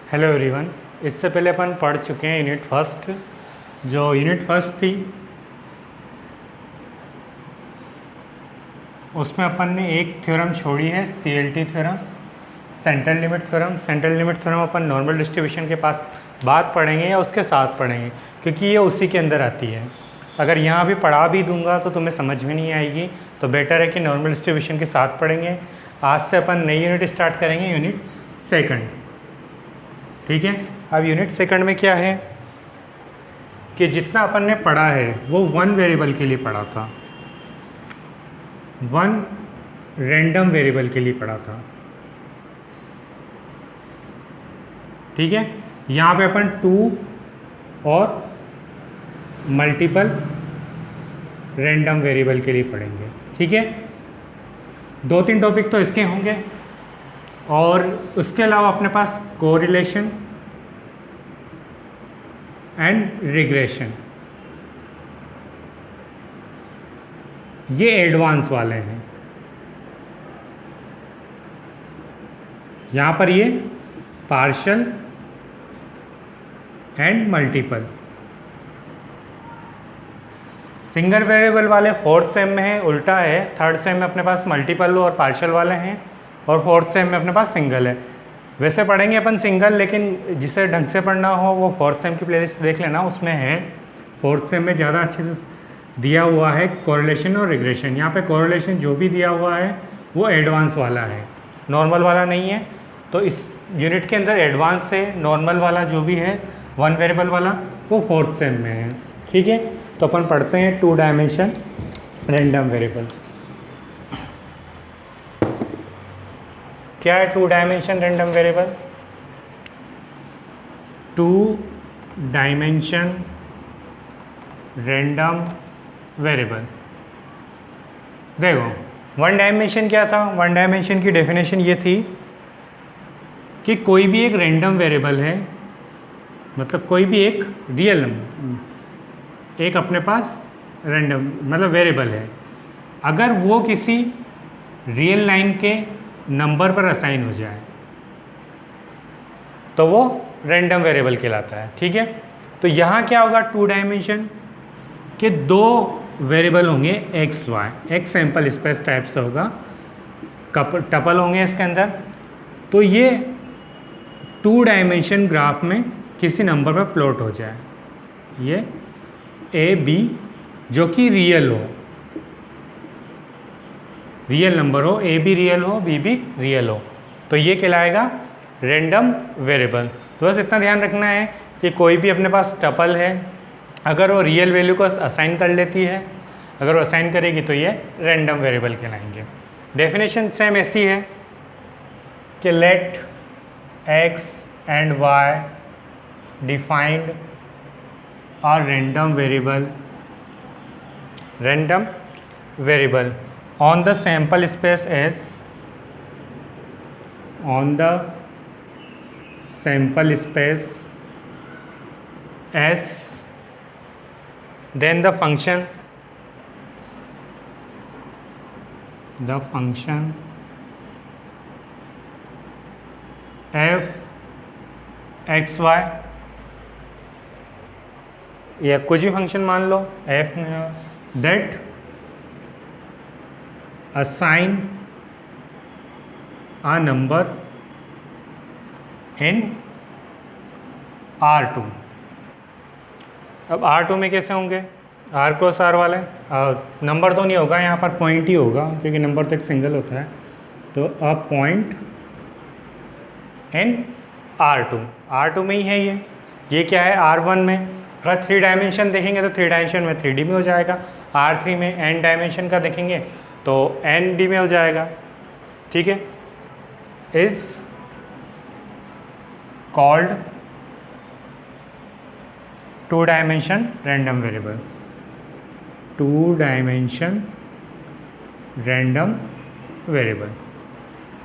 Hello everyone. इससे पहले अपन पढ़ चुके हैं यूनिट फर्स्ट। जो यूनिट फर्स्ट थी उसमें अपन ने एक थ्योरम छोड़ी है, CLT theorem, central limit theorem. Central limit theorem अपन नॉर्मल डिस्ट्रीब्यूशन के पास बात पढ़ेंगे या उसके साथ पढ़ेंगे, क्योंकि ये उसी के अंदर आती है। अगर यहाँ भी पढ़ा भी दूंगा तो तुम्हें समझ में नहीं आएगी, तो बेटर है कि नॉर्मल डिस्ट्रीब्यूशन के साथ पढ़ेंगे। आज से अपन नई यूनिट स्टार्ट करेंगे, यूनिट सेकंड। ठीक है। अब यूनिट सेकंड में क्या है कि जितना अपन ने पढ़ा है वो वन वेरिएबल के लिए पढ़ा था, वन रैंडम वेरिएबल के लिए पढ़ा था। ठीक है। यहाँ पे अपन टू और मल्टीपल रैंडम वेरिएबल के लिए पढ़ेंगे। ठीक है। दो तीन टॉपिक तो इसके होंगे और उसके अलावा अपने पास कोरिलेशन एंड रिग्रेशन, ये एडवांस वाले हैं। यहाँ पर ये partial and multiple. Single variable वाले फोर्थ सेम में है, उल्टा है। थर्ड सेम में अपने पास मल्टीपल और पार्शियल वाले हैं और फोर्थ सेम में अपने पास सिंगल है। वैसे पढ़ेंगे अपन सिंगल, लेकिन जिसे ढंग से पढ़ना हो वो फोर्थ सेम की प्लेलिस्ट देख लेना, उसमें है। फोर्थ सेम में ज़्यादा अच्छे से दिया हुआ है कोरिलेशन और रिग्रेशन। यहाँ पे कोरिलेशन जो भी दिया हुआ है वो एडवांस वाला है, नॉर्मल वाला नहीं है। तो इस यूनिट के अंदर एडवांस है, नॉर्मल वाला जो भी है वन वेरिएबल वाला वो फोर्थ सेम में है। ठीक है। तो अपन पढ़ते हैं टू डायमेंशन रैंडम वेरिएबल। क्या है two dimension random variable? Two dimension random variable. देखो, वन डायमेंशन क्या था? वन डायमेंशन की डेफिनेशन ये थी कि कोई भी एक रैंडम वेरिएबल है, मतलब कोई भी एक रियल एक अपने पास रैंडम मतलब वेरिएबल है, अगर वो किसी रियल लाइन के नंबर पर असाइन हो जाए तो वो रैंडम वेरिएबल कहलाता है। ठीक है। तो यहाँ क्या होगा, टू डायमेंशन के दो वेरिएबल होंगे एक्स वाई, एक सैंपल स्पेस टाइप से होगा, टपल होंगे इसके अंदर। तो ये टू डायमेंशन ग्राफ में किसी नंबर पर प्लॉट हो जाए, ये ए बी जो कि रियल हो, रियल नंबर हो, ए भी रियल हो बी भी रियल हो, तो ये कहलाएगा रैंडम वेरिएबल। तो बस इतना ध्यान रखना है कि कोई भी अपने पास टपल है, अगर वो रियल वैल्यू को असाइन कर लेती है, अगर वो असाइन करेगी तो ये रैंडम वेरिएबल कहलाएंगे। डेफिनेशन सेम ऐसी है कि let X and Y defined are random variable on the sample space S, on the sample space S, then the function f x y, या कुछ भी फंक्शन मान लो f, that assign a number in R2। अब R2 में कैसे होंगे? R cross R वाले number तो नहीं होगा, यहाँ पर पॉइंट ही होगा, क्योंकि नंबर तो एक सिंगल होता है। तो अ पॉइंट इन R2 में ही है ये क्या है R1 में। अगर थ्री डायमेंशन देखेंगे तो थ्री डायमेंशन में 3D में हो जाएगा, R3 में n डायमेंशन का देखेंगे तो ND में हो जाएगा। ठीक है। Is called two dimension random variable, two dimension random variable.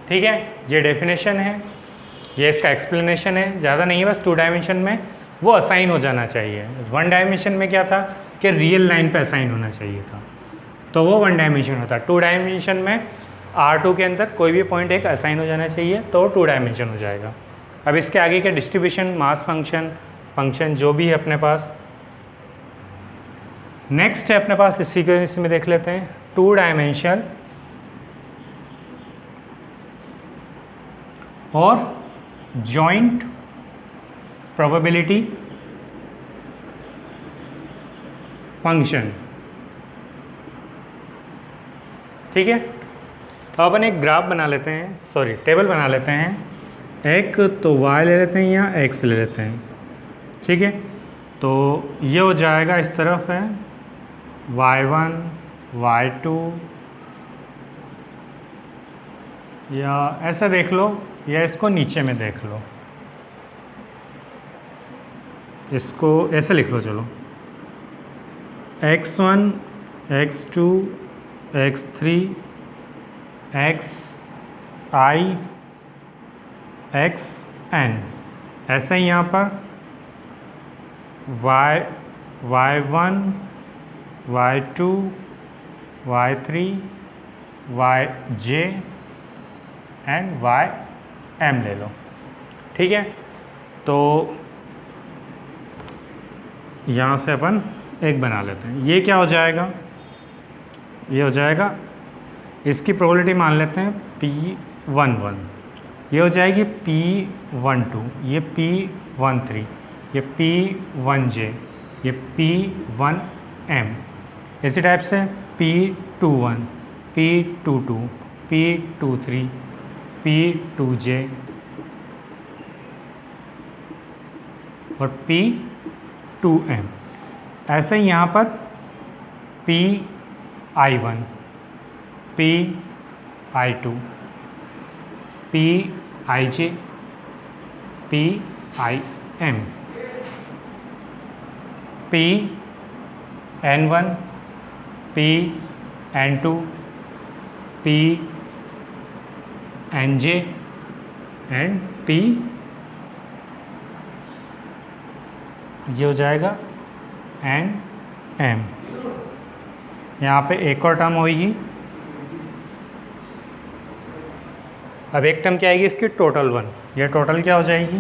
ठीक है। ये डेफिनेशन है, ये इसका एक्सप्लेनेशन है, ज़्यादा नहीं है, बस टू डायमेंशन में वो असाइन हो जाना चाहिए। वन डायमेंशन में क्या था कि रियल लाइन पे असाइन होना चाहिए था, तो वो वन डायमेंशन होता है। टू डायमेंशन में R2 के अंदर कोई भी पॉइंट एक असाइन हो जाना चाहिए तो टू डायमेंशन हो जाएगा। अब इसके आगे के डिस्ट्रीब्यूशन, मास फंक्शन जो भी है अपने पास। नेक्स्ट है अपने पास, इसी को इसमें देख लेते हैं, 2 डायमेंशन और जॉइंट प्रोबेबिलिटी फंक्शन। ठीक है, तो अपन एक ग्राफ बना लेते हैं, सॉरी टेबल बना लेते हैं। एक तो y ले लेते हैं या x ले लेते हैं। ठीक है, तो ये हो जाएगा, इस तरफ है y1 y2, या ऐसा देख लो, या इसको नीचे में देख लो, इसको ऐसे लिख लो, चलो x1 x2 x3 xi xn, ऐसे ही यहाँ पर y1 y2 y3 yj and ym ले लो। ठीक है, तो यहाँ से अपन एक बना लेते हैं। ये क्या हो जाएगा, ये हो जाएगा, इसकी प्रोबेबिलिटी मान लेते हैं P11, ये हो जाएगी P12, ये P13, ये P1j, ये P1m, इसी टाइप से P21, P22, P23, P2j और P2m। ऐसे ही यहाँ पर P1, P2, Pij, Pim, Pn1, Pn2, Pnj and P, ये हो जाएगा Nm। यहाँ पे एक और टर्म होगी। अब एक टर्म क्या आएगी इसकी, टोटल 1। यह टोटल क्या हो जाएगी,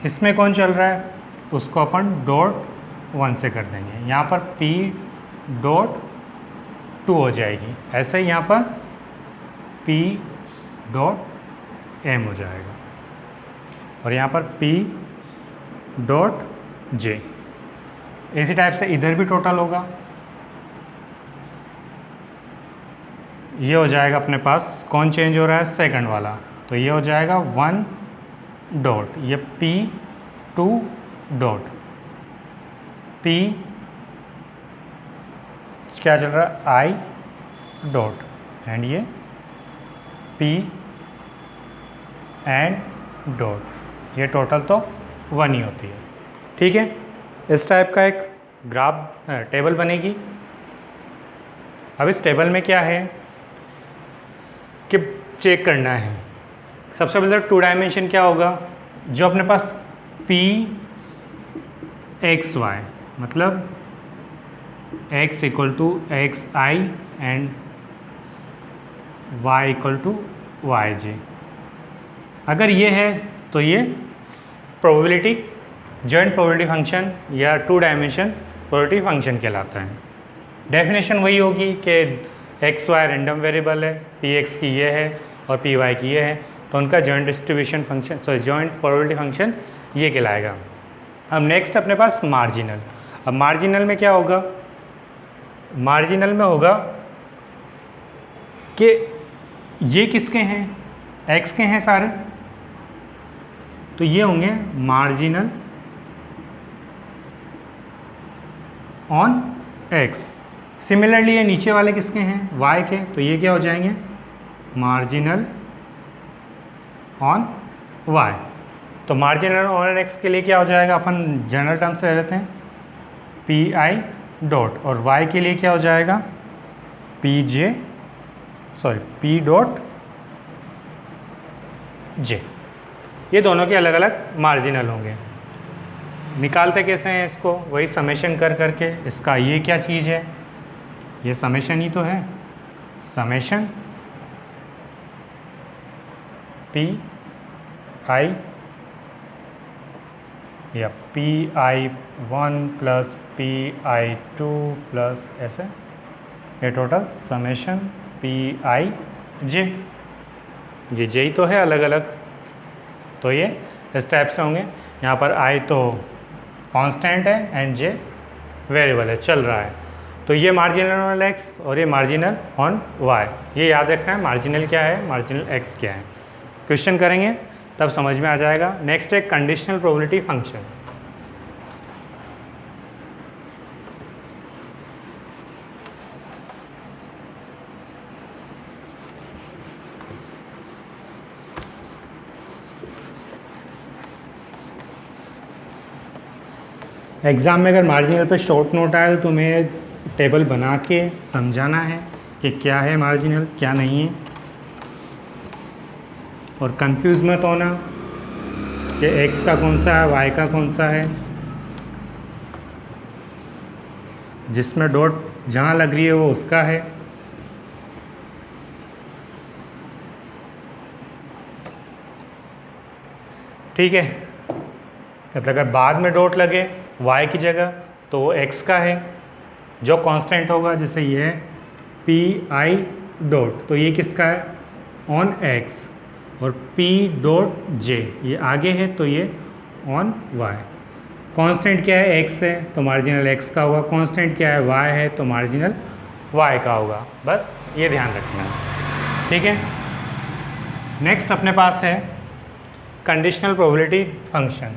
इसमें कौन चल रहा है तो उसको अपन डॉट 1 से कर देंगे। यहाँ पर P डॉट 2 हो जाएगी, ऐसे ही यहाँ पर P डॉट m हो जाएगा, और यहाँ पर P डॉट j। इसी टाइप से इधर भी टोटल होगा। ये हो जाएगा अपने पास, कौन चेंज हो रहा है, सेकंड वाला, तो ये हो जाएगा 1 डॉट, ये P2 डॉट, P क्या चल रहा है, I डॉट, एंड ये P एंड डॉट। ये टोटल तो 1 ही होती है। ठीक है, इस टाइप का एक ग्राफ टेबल बनेगी। अब इस टेबल में क्या है कि चेक करना है, सबसे पहले 2 डायमेंशन क्या होगा, जो अपने पास P x y, मतलब x equal to x i and y equal to y j. अगर ये है तो ये प्रोबेबिलिटी, जॉइंट प्रोबेबिलिटी फंक्शन या 2 डायमेंशन प्रोबेबिलिटी फंक्शन कहलाता है। डेफिनेशन वही होगी कि एक्स वाई रैंडम वेरिएबल है, पी एक्स की ये है और पी वाई की ये है, तो उनका joint distribution function, sorry joint probability function ये कहलाएगा। अब नेक्स्ट अपने पास मार्जिनल। अब मार्जिनल में क्या होगा, मार्जिनल में होगा कि ये किसके हैं, एक्स के हैं सारे, तो ये होंगे मार्जिनल ऑन एक्स। सिमिलरली ये नीचे वाले किसके हैं, वाई के, तो ये क्या हो जाएंगे, मार्जिनल ऑन वाई। तो मार्जिनल ऑन एक्स के लिए क्या हो जाएगा, अपन जनरल टर्म से ले लेते हैं पी आई डॉट, और वाई के लिए क्या हो जाएगा पी जे, सॉरी पी डॉट जे। ये दोनों के अलग अलग मार्जिनल होंगे। निकालते कैसे हैं इसको, वही समेशन कर करके। इसका ये क्या चीज़ है, ये समेशन ही तो है, समेशन पी आई या PI1 प्लस PI2 प्लस ऐसे ये टोटल समेशन PIJ, ये J ही तो है अलग अलग, तो ये इस टाइप से होंगे। यहाँ पर I तो कांस्टेंट है एंड J वेरिएबल है, चल रहा है। तो ये मार्जिनल ऑन x और ये मार्जिनल ऑन y, ये याद रखना है मार्जिनल क्या है, मार्जिनल x क्या है। क्वेश्चन करेंगे तब समझ में आ जाएगा। नेक्स्ट है कंडीशनल प्रोबेबिलिटी फंक्शन। एग्ज़ाम में अगर मार्जिनल पे शॉर्ट नोट आए तो तुम्हें टेबल बना के समझाना है कि क्या है मार्जिनल क्या नहीं है, और कंफ्यूज मत होना कि x का कौन सा है y का कौन सा है। जिसमें डॉट जहाँ लग रही है वो उसका है। ठीक है, मतलब अगर बाद में डॉट लगे y की जगह तो वो x का है जो कांस्टेंट होगा, जैसे ये है PI डॉट, तो ये किसका है ऑन x, और P डॉट J ये आगे है तो ये ऑन y। कांस्टेंट क्या है x है तो मार्जिनल x का होगा, कांस्टेंट क्या है y है तो मार्जिनल y का होगा, बस ये ध्यान रखना है। ठीक है, नेक्स्ट अपने पास है conditional probability function.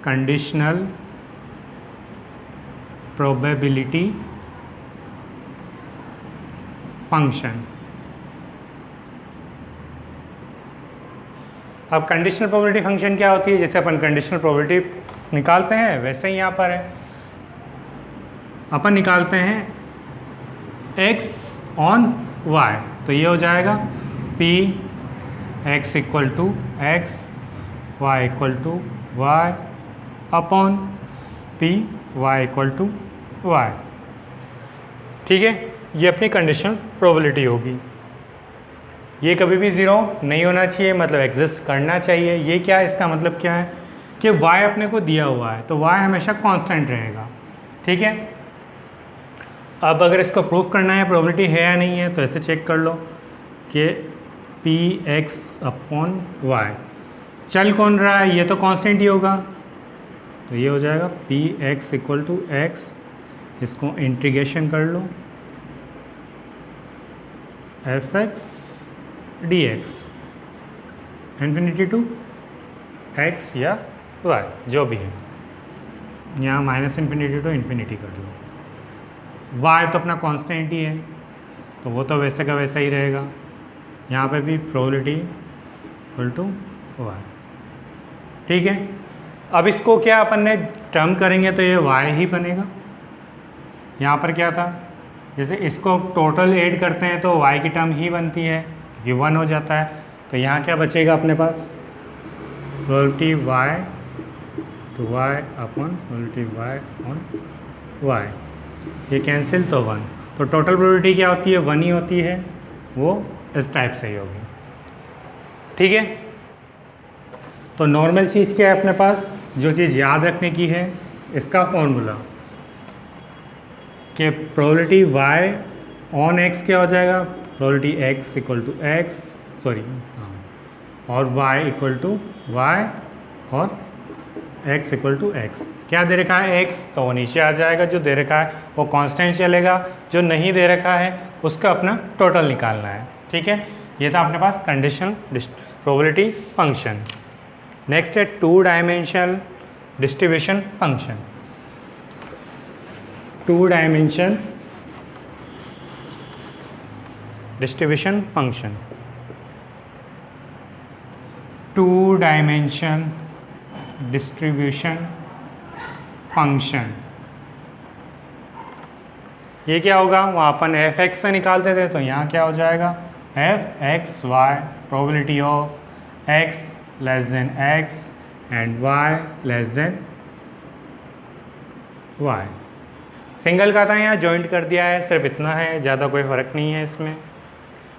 Conditional probability function. अब कंडीशनल प्रोबेबिलिटी फंक्शन क्या होती है, जैसे अपन कंडीशनल प्रोबेबिलिटी निकालते हैं वैसे ही यहाँ पर है, अपन निकालते हैं x ऑन y, तो ये हो जाएगा P x equal to x y equal to y upon P y equal to y। ठीक है, ये अपनी कंडीशनल प्रोबेबिलिटी होगी। ये कभी भी ज़ीरो नहीं होना चाहिए, मतलब एग्जिस्ट करना चाहिए। ये क्या है, इसका मतलब क्या है कि y अपने को दिया हुआ है तो y हमेशा कांस्टेंट रहेगा। ठीक है, अब अगर इसको प्रूफ करना है प्रोबेबिलिटी है या नहीं है तो ऐसे चेक कर लो कि Px अपॉन y, चल कौन रहा है, ये तो कांस्टेंट ही होगा, तो ये हो जाएगा Px इक्वल टू x, इसको इंटीग्रेशन कर लो fx dx infinity to x या y जो भी है, यहाँ माइनस इन्फिनिटी टू इन्फिनिटी कर लो। y तो अपना कांस्टेंट ही है तो वो तो वैसे का वैसा ही रहेगा, यहाँ पे भी प्रोबेबिलिटी इक्वल टू y। ठीक है, अब इसको क्या अपन ने टर्म करेंगे तो ये y ही बनेगा। यहाँ पर क्या था, जैसे इसको टोटल ऐड करते हैं तो y की टर्म ही बनती है क्योंकि 1 हो जाता है, तो यहाँ क्या बचेगा अपने पास probability y to y upon probability y on y, ये कैंसिल तो 1, तो टोटल प्रोबेबिलिटी क्या होती है 1 ही होती है, वो इस टाइप से ही होगी। ठीक है, तो नॉर्मल चीज़ क्या है अपने पास, जो चीज़ याद रखने की है इसका फॉर्मूला कि प्रोबेबिलिटी y ऑन x क्या हो जाएगा, probability x equal to x sorry और y इक्वल टू y और x इक्वल टू x। क्या दे रखा है x, तो वो नीचे आ जाएगा, जो दे रखा है वो कांस्टेंट चलेगा, जो नहीं दे रखा है उसका अपना टोटल निकालना है। ठीक है, ये था अपने पास कंडीशनल प्रोबेबिलिटी फंक्शन। नेक्स्ट है two dimensional distribution function. Two dimension distribution function. Two dimension distribution function, ये क्या होगा, वहाँ अपन f(x) से निकालते थे तो यहाँ क्या हो जाएगा f(x)y probability of x less than x and y less than y। Single का था, यहाँ जॉइंट कर दिया है, सिर्फ इतना है, ज़्यादा कोई फ़र्क नहीं है इसमें।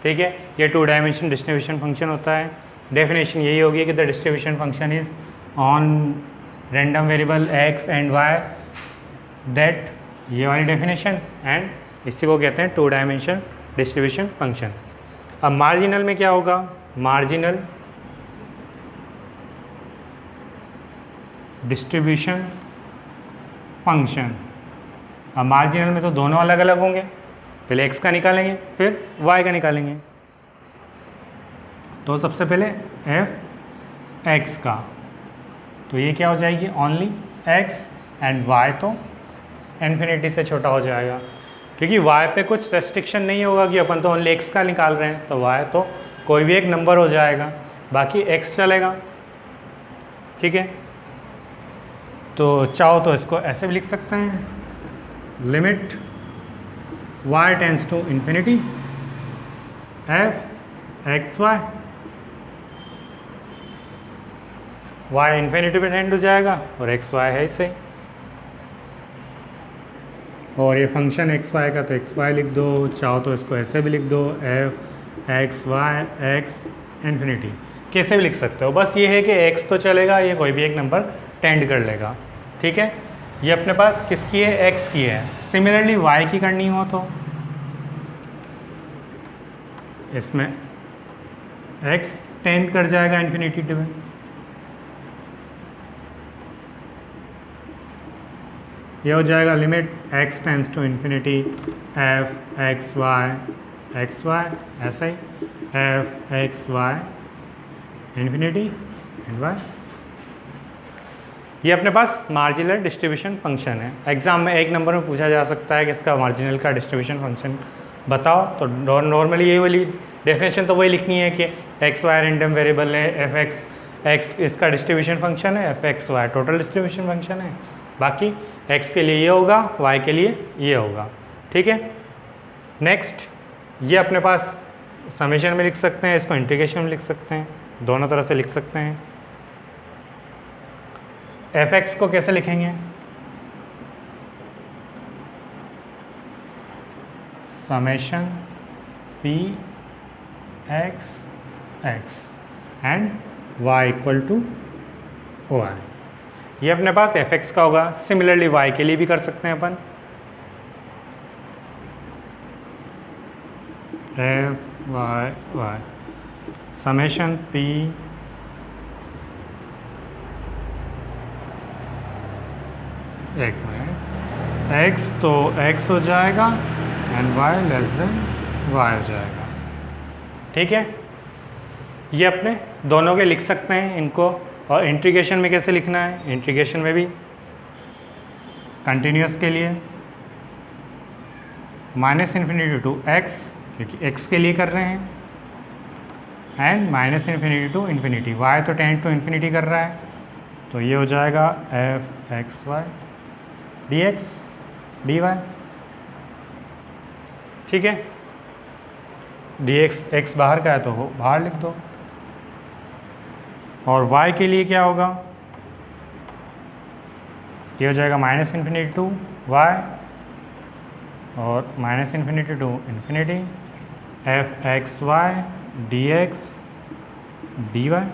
ठीक है, ये टू डायमेंशन डिस्ट्रीब्यूशन फंक्शन होता है। डेफिनेशन यही होगी कि the distribution function is on random variable x and y, that ये वाली डेफिनेशन, एंड इसी को कहते हैं 2 डायमेंशन डिस्ट्रीब्यूशन फंक्शन। अब मार्जिनल में क्या होगा, मार्जिनल डिस्ट्रीब्यूशन फंक्शन। अब मार्जिनल में तो दोनों अलग अलग होंगे, पहले x का निकालेंगे फिर y का निकालेंगे। तो सबसे पहले f x का, तो ये क्या हो जाएगी, ओनली x, एंड y तो इन्फिनिटी से छोटा हो जाएगा, क्योंकि y पे कुछ रेस्ट्रिक्शन नहीं होगा कि अपन तो ओनली x का निकाल रहे हैं, तो y तो कोई भी एक नंबर हो जाएगा, बाकी x चलेगा। ठीक है, तो चाहो तो इसको ऐसे भी लिख सकते हैं, limit y tends to infinity f x y, y infinity पे टेंड हो जाएगा और x y है इसे, और ये फंक्शन एक्स वाई का तो एक्स वाई लिख दो, चाहो तो इसको ऐसे भी लिख दो, F x Y X infinity, कैसे भी लिख सकते हो। बस ये है कि एक्स तो चलेगा, ये कोई भी एक नंबर टेंड कर लेगा। ठीक है, ये अपने पास किसकी है, एक्स की है। सिमिलरली वाई की करनी हो तो इसमें एक्स टेंड कर जाएगा इन्फिनिटी टू, ये हो जाएगा limit x tends to infinity F x y, ऐसा ही f x y infinity and y. ये अपने पास मार्जिनल डिस्ट्रीब्यूशन फंक्शन है। एग्जाम में एक नंबर में पूछा जा सकता है कि इसका मार्जिनल का डिस्ट्रीब्यूशन फंक्शन बताओ, तो नॉर्मली ये वाली डेफिनेशन तो वही लिखनी है कि एक्स वाई रैंडम वेरिएबल है, एफ एक्स एक्स इसका डिस्ट्रीब्यूशन फंक्शन है, F x Y total distribution function है, बाकी x के लिए ये होगा, y के लिए ये होगा। ठीक है, नेक्स्ट ये अपने पास समेशन में लिख सकते हैं, इसको इंटीग्रेशन में लिख सकते हैं, दोनों तरह से लिख सकते हैं। f(x) को कैसे लिखेंगे, summation p x x and y equal to y, ये अपने पास f(x) का होगा। सिमिलरली y के लिए भी कर सकते हैं अपन, f y y summation p एक मिनट x तो x हो जाएगा and y less than y हो जाएगा। ठीक है, ये अपने दोनों के लिख सकते हैं इनको। और इंटीग्रेशन में कैसे लिखना है, इंटीग्रेशन में भी कंटिन्यूस के लिए माइनस इन्फिनिटी टू x, क्योंकि x के लिए कर रहे हैं, and minus infinity to infinity, y तो टेंड टू इन्फिनिटी कर रहा है, तो ये हो जाएगा F x Y D X D Y. ठीक है, डी एक्स एक्स बाहर का है तो वो बाहर लिख दो, और y के लिए क्या होगा, ये हो जाएगा माइनस इन्फिनिटी टू y और minus infinity to infinity F x Y D X D Y.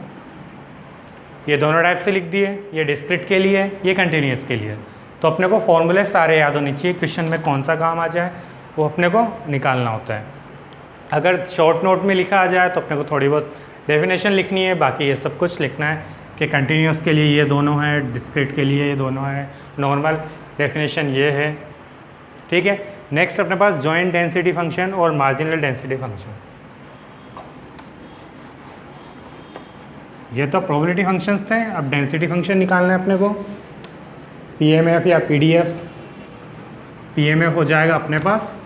ये दोनों टाइप से लिख दिए, ये डिस्क्रिट के लिए, ये कंटिन्यूस के लिए। तो अपने को फॉर्मूले सारे याद होने चाहिए, क्वेश्चन में कौन सा काम आ जाए वो अपने को निकालना होता है। अगर शॉर्ट नोट में लिखा आ जाए तो अपने को थोड़ी बहुत डेफिनेशन लिखनी है, बाकी ये सब कुछ लिखना है कि कंटिन्यूस के लिए ये दोनों है, डिस्क्रीट के लिए ये दोनों है, नॉर्मल डेफिनेशन ये है। ठीक है, नेक्स्ट अपने पास जॉइंट डेंसिटी फंक्शन और मार्जिनल डेंसिटी फंक्शन। ये तो प्रोबेबिलिटी फंक्शंस थे, अब डेंसिटी फंक्शन निकालना है अपने को। पीएमएफ या पीडीएफ, पीएमएफ हो जाएगा अपने पास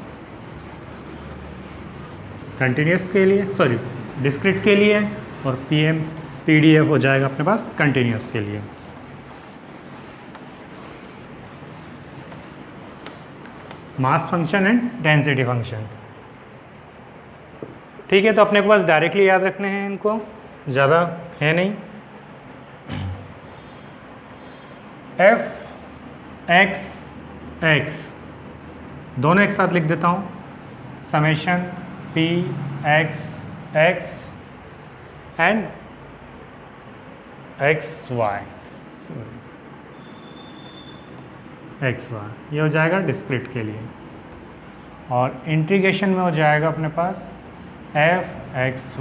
कंटिन्यूस के लिए, सॉरी डिस्क्रीट के लिए, और पीडीएफ हो जाएगा अपने पास कंटिन्यूस के लिए। Mass function and density function. ठीक है, तो अपने को बस डायरेक्टली याद रखने हैं, इनको ज़्यादा है नहीं। एफ एक्स एक्स दोनों एक साथ लिख देता हूँ, summation P X X and X Y, ये हो जाएगा डिस्क्रीट के लिए। और इंटीग्रेशन में हो जाएगा अपने पास f x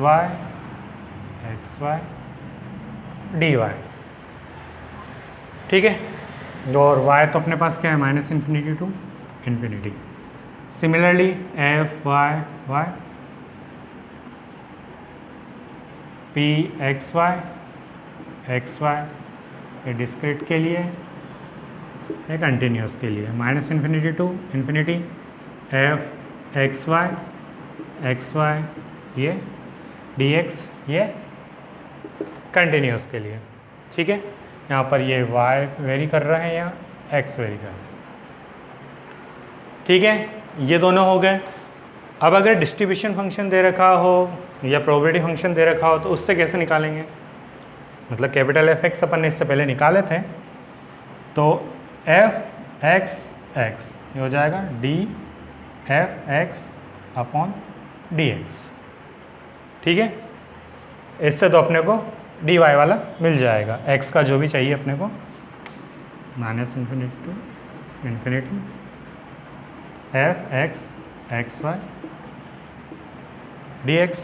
Y d Y, ठीक है। और y तो अपने पास क्या है, minus infinity to infinity. Similarly f y y p x Y ये डिस्क्रीट के लिए, ये कंटिन्यूस के लिए, minus infinity to infinity F x Y ये डी एक्स ये कंटिन्यूस के लिए, ठीक है। यहाँ पर ये y वेरी कर रहा है, यहाँ x वेरी कर रहा है, ठीक है। ये दोनों हो गए। अब अगर डिस्ट्रीब्यूशन फंक्शन दे रखा हो या प्रोबेबिलिटी फंक्शन दे रखा हो तो उससे कैसे निकालेंगे, मतलब कैपिटल एफ एक्स अपन ने इससे पहले निकाले थे, तो एफ एक्स एक्स ये हो जाएगा D F x upon D x, ठीक है। इससे तो अपने को डी वाई वाला मिल जाएगा, x का जो भी चाहिए अपने को, minus infinity to infinity F x Y D X,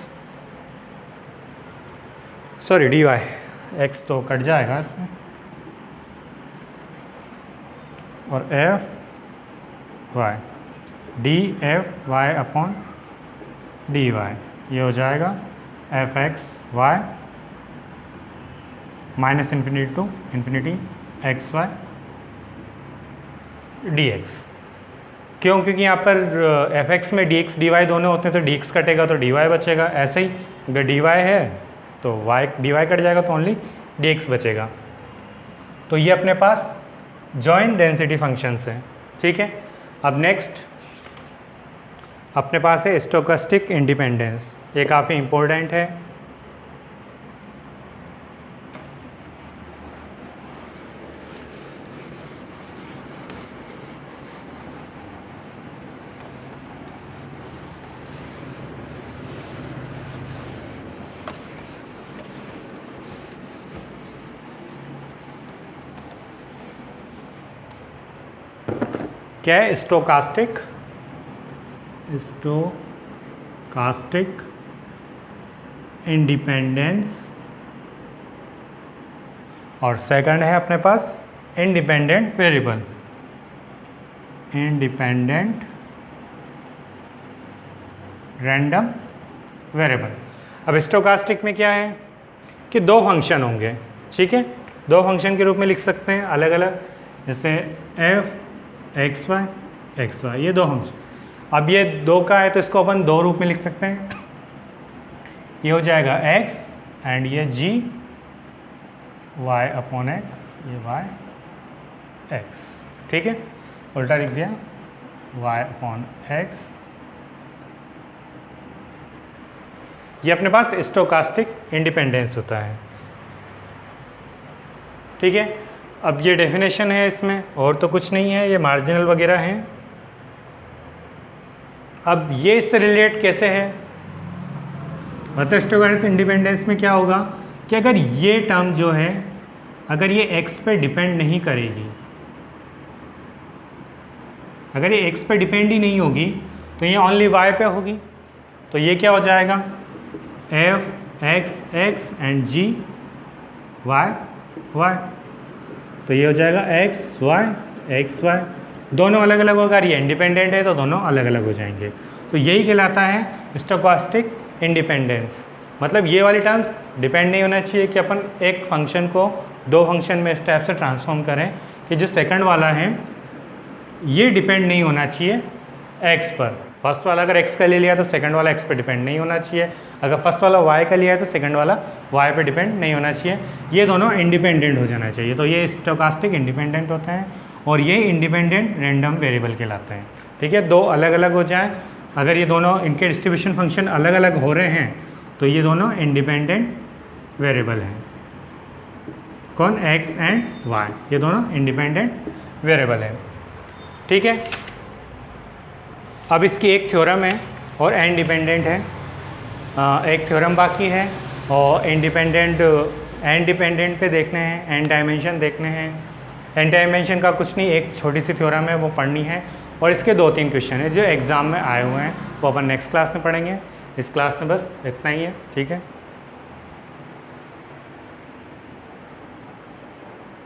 sorry D Y, X तो कट जाएगा इसमें, और F Y D F Y upon D Y ये हो जाएगा F x Y minus infinity to infinity X Y D X. क्यों? क्योंकि यहाँ पर एफ एक्स में डी एक्स डी वाई दोनों होते हैं, तो डी एक्स कटेगा तो डी वाई बचेगा। ऐसे ही अगर डी वाई है तो वाई डी वाई कट जाएगा तो ओनली डी एक्स बचेगा। तो ये अपने पास जॉइंट डेंसिटी फंक्शंस हैं, ठीक है। अब नेक्स्ट अपने पास है स्टोकास्टिक इंडिपेंडेंस, ये काफ़ी इम्पोर्टेंट है। क्या है स्टोकास्टिक इंडिपेंडेंस, और सेकंड है अपने पास independent variable, independent random variable. अब स्टोकास्टिक में क्या है कि दो फंक्शन होंगे, ठीक है, दो फंक्शन के रूप में लिख सकते हैं अलग अलग, जैसे एफ एक्स वाई ये दो फंक्शन। अब ये दो का है तो इसको अपन दो रूप में लिख सकते हैं, ये हो जाएगा x एंड ये g y अपॉन x, ये y x, ठीक है, उल्टा लिख दिया y अपॉन x। ये अपने पास स्टोकास्टिक इंडिपेंडेंस होता है, ठीक है। अब ये डेफिनेशन है इसमें, और तो कुछ नहीं है, ये मार्जिनल वगैरह हैं। अब ये इससे रिलेट कैसे है, मतलब स्टोकास्टिक इंडिपेंडेंस में क्या होगा कि अगर ये टर्म जो है अगर ये x पे डिपेंड नहीं करेगी, अगर ये x पे डिपेंड ही नहीं होगी तो ये ओनली y पे होगी, तो ये क्या हो जाएगा f x and g y, तो ये हो जाएगा x y दोनों अलग अलग होगा, ये इंडिपेंडेंट है तो दोनों अलग अलग हो जाएंगे। तो यही कहलाता है स्टोकास्टिक इंडिपेंडेंस। मतलब ये वाली टर्म्स डिपेंड नहीं होना चाहिए कि अपन एक फंक्शन को दो फंक्शन में इस टाइप से ट्रांसफॉर्म करें कि जो सेकंड वाला है ये डिपेंड नहीं होना चाहिए x पर। फर्स्ट वाला अगर x का ले लिया तो सेकंड वाला x पे डिपेंड नहीं होना चाहिए, अगर फर्स्ट वाला y का लिया है तो सेकंड वाला y पे डिपेंड नहीं होना चाहिए, ये दोनों इंडिपेंडेंट हो जाना चाहिए। तो ये स्टोकास्टिक इंडिपेंडेंट होते हैं और ये इंडिपेंडेंट रैंडम वेरिएबल कहलाते हैं, ठीक है। दो अलग अलग हो जाएं, अगर ये दोनों इनके डिस्ट्रीब्यूशन फंक्शन अलग अलग हो रहे हैं तो ये दोनों इंडिपेंडेंट वेरिएबल हैं। कौन? x एंड y, ये दोनों इंडिपेंडेंट वेरिएबल है, ठीक है। अब इसकी एक थ्योरम है और इंडिपेंडेंट है, एक थ्योरम बाकी है और इंडिपेंडेंट एन डिपेंडेंट पे देखने हैं, एन डायमेंशन देखने हैं। एन डायमेंशन का कुछ नहीं, एक छोटी सी थ्योरम है वो पढ़नी है, और इसके 2-3 क्वेश्चन है जो एग्ज़ाम में आए हुए हैं, वो अपन नेक्स्ट क्लास में पढ़ेंगे। इस क्लास में बस इतना ही है, ठीक है।